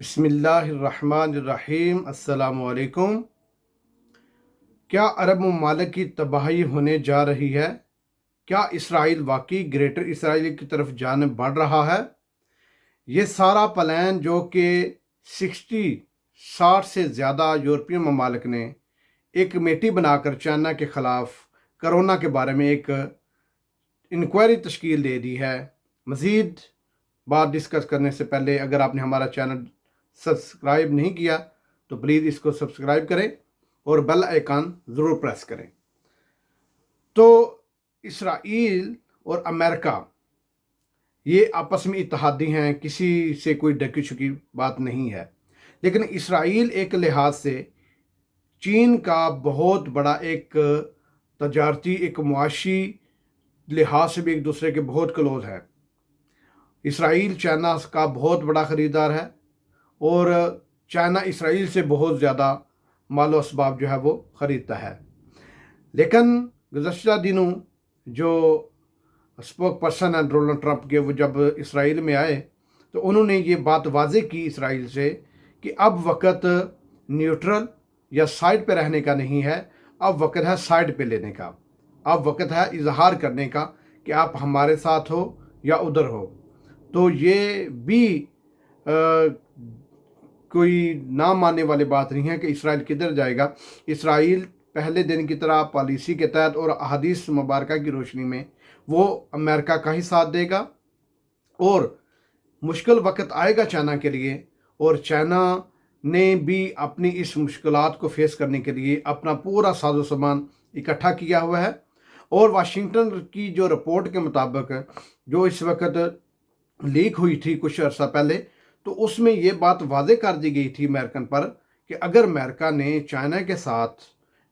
بسم اللہ الرحمن الرحیم۔ السلام علیکم۔ کیا عرب ممالک کی تباہی ہونے جا رہی ہے؟ کیا اسرائیل واقعی گریٹر اسرائیل کی طرف جانب بڑھ رہا ہے؟ یہ سارا پلان جو کہ 60 سے زیادہ یورپی ممالک نے ایک کمیٹی بنا کر چائنا کے خلاف کرونا کے بارے میں ایک انکوائری تشکیل دے دی ہے۔ مزید بات ڈسکس کرنے سے پہلے اگر آپ نے ہمارا چینل سبسکرائب نہیں کیا تو پلیز اس کو سبسکرائب کریں اور بیل آئیکن ضرور پریس کریں۔ تو اسرائیل اور امریکہ یہ آپس میں اتحادی ہیں، کسی سے کوئی ڈکی چھکی بات نہیں ہے، لیکن اسرائیل ایک لحاظ سے چین کا بہت بڑا ایک تجارتی ایک معاشی لحاظ سے بھی ایک دوسرے کے بہت کلوز ہے۔ اسرائیل چائنا کا بہت بڑا خریدار ہے اور چائنا اسرائیل سے بہت زیادہ مال و اسباب جو ہے وہ خریدتا ہے۔ لیکن گزشتہ دنوں جو اسپوک پرسن ہیں ڈونلڈ ٹرمپ کے، وہ جب اسرائیل میں آئے تو انہوں نے یہ بات واضح کی اسرائیل سے کہ اب وقت نیوٹرل یا سائڈ پہ رہنے کا نہیں ہے، اب وقت ہے سائڈ پہ لینے کا، اب وقت ہے اظہار کرنے کا کہ آپ ہمارے ساتھ ہو یا ادھر ہو۔ تو یہ بھی کوئی نہ ماننے والی بات نہیں ہے کہ اسرائیل کدھر جائے گا۔ اسرائیل پہلے دن کی طرح پالیسی کے تحت اور احادیث مبارکہ کی روشنی میں وہ امریکہ کا ہی ساتھ دے گا، اور مشکل وقت آئے گا چائنا کے لیے، اور چائنا نے بھی اپنی اس مشکلات کو فیس کرنے کے لیے اپنا پورا ساز و سامان اکٹھا کیا ہوا ہے۔ اور واشنگٹن کی جو رپورٹ کے مطابق جو اس وقت لیک ہوئی تھی کچھ عرصہ پہلے، تو اس میں یہ بات واضح کر دی گئی تھی امریکن پر کہ اگر امریکہ نے چائنا کے ساتھ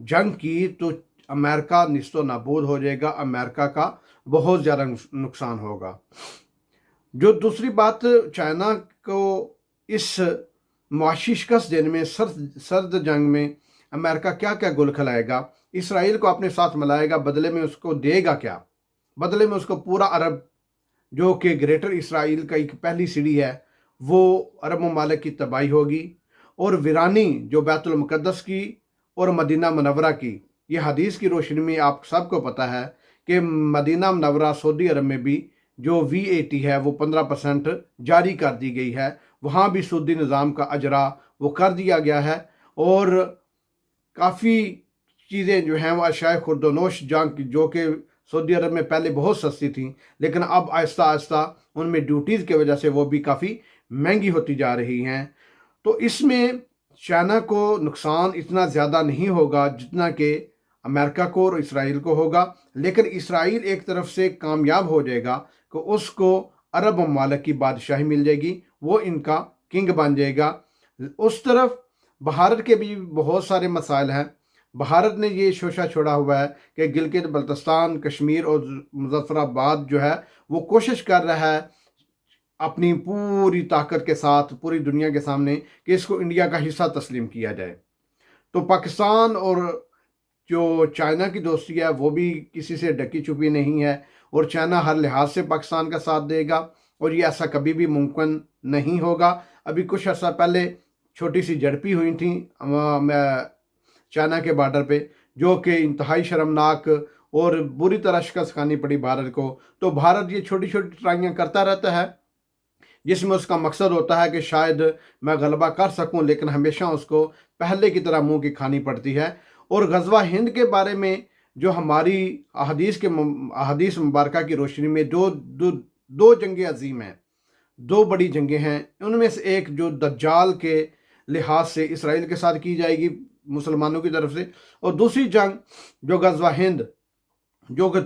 جنگ کی تو امریکہ نیست و نابود ہو جائے گا، امریکہ کا بہت زیادہ نقصان ہوگا۔ جو دوسری بات، چائنا کو اس معاشی شکست دینے میں، سرد جنگ میں امریکہ کیا کیا گل کھلائے گا، اسرائیل کو اپنے ساتھ ملائے گا، بدلے میں اس کو دے گا کیا؟ بدلے میں اس کو پورا عرب جو کہ گریٹر اسرائیل کا ایک پہلی سیڑھی ہے، وہ عرب ممالک کی تباہی ہوگی، اور ویرانی جو بیت المقدس کی اور مدینہ منورہ کی، یہ حدیث کی روشنی میں آپ سب کو پتہ ہے کہ مدینہ منورہ سعودی عرب میں بھی جو VAT ہے وہ 15% جاری کر دی گئی ہے، وہاں بھی سعودی نظام کا اجرا وہ کر دیا گیا ہے، اور کافی چیزیں جو ہیں وہ اشیاء خورد و نوش جو کہ سعودی عرب میں پہلے بہت سستی تھیں، لیکن اب آہستہ آہستہ ان میں ڈیوٹیز کی وجہ سے وہ بھی کافی مہنگی ہوتی جا رہی ہیں۔ تو اس میں چائنا کو نقصان اتنا زیادہ نہیں ہوگا جتنا کہ امریکہ کو اور اسرائیل کو ہوگا، لیکن اسرائیل ایک طرف سے کامیاب ہو جائے گا کہ اس کو عرب ممالک کی بادشاہی مل جائے گی، وہ ان کا کنگ بن جائے گا۔ اس طرف بھارت کے بھی بہت سارے مسائل ہیں۔ بھارت نے یہ شوشہ چھوڑا ہوا ہے کہ گلگت بلتستان، کشمیر اور مظفر آباد جو ہے وہ کوشش کر رہا ہے اپنی پوری طاقت کے ساتھ پوری دنیا کے سامنے کہ اس کو انڈیا کا حصہ تسلیم کیا جائے۔ تو پاکستان اور جو چائنا کی دوستی ہے وہ بھی کسی سے ڈکی چھپی نہیں ہے، اور چائنا ہر لحاظ سے پاکستان کا ساتھ دے گا، اور یہ ایسا کبھی بھی ممکن نہیں ہوگا۔ ابھی کچھ عرصہ پہلے چھوٹی سی جھڑپیں ہوئی تھیں چائنا کے بارڈر پہ، جو کہ انتہائی شرمناک اور بری طرح شکست کھانی پڑی بھارت کو۔ تو بھارت یہ چھوٹی چھوٹی ٹرائیاں کرتا رہتا ہے جس میں اس کا مقصد ہوتا ہے کہ شاید میں غلبہ کر سکوں، لیکن ہمیشہ اس کو پہلے کی طرح منہ کی کھانی پڑتی ہے۔ اور غزوہ ہند کے بارے میں جو ہماری احادیث مبارکہ کی روشنی میں دو جنگیں عظیم ہیں، دو بڑی جنگیں ہیں، ان میں سے ایک جو دجال کے لحاظ سے اسرائیل کے ساتھ کی جائے گی مسلمانوں کی طرف سے، اور دوسری جنگ جو غزوہ ہند جو کہ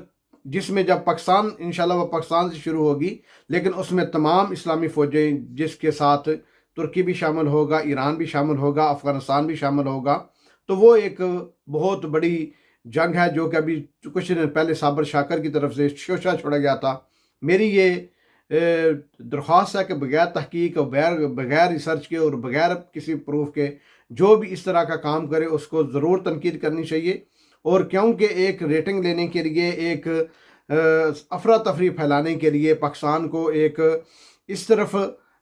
جس میں جب پاکستان انشاءاللہ وہ پاکستان سے شروع ہوگی، لیکن اس میں تمام اسلامی فوجیں جس کے ساتھ ترکی بھی شامل ہوگا، ایران بھی شامل ہوگا، افغانستان بھی شامل ہوگا، تو وہ ایک بہت بڑی جنگ ہے جو کہ ابھی کچھ دن پہلے صابر شاکر کی طرف سے شوشہ چھوڑا گیا تھا۔ میری یہ درخواست ہے کہ بغیر تحقیق اور بغیر ریسرچ کے اور بغیر کسی پروف کے جو بھی اس طرح کا کام کرے اس کو ضرور تنقید کرنی چاہیے، اور کیونکہ ایک ریٹنگ لینے کے لیے، ایک افراتفری پھیلانے کے لیے، پاکستان کو ایک اس طرف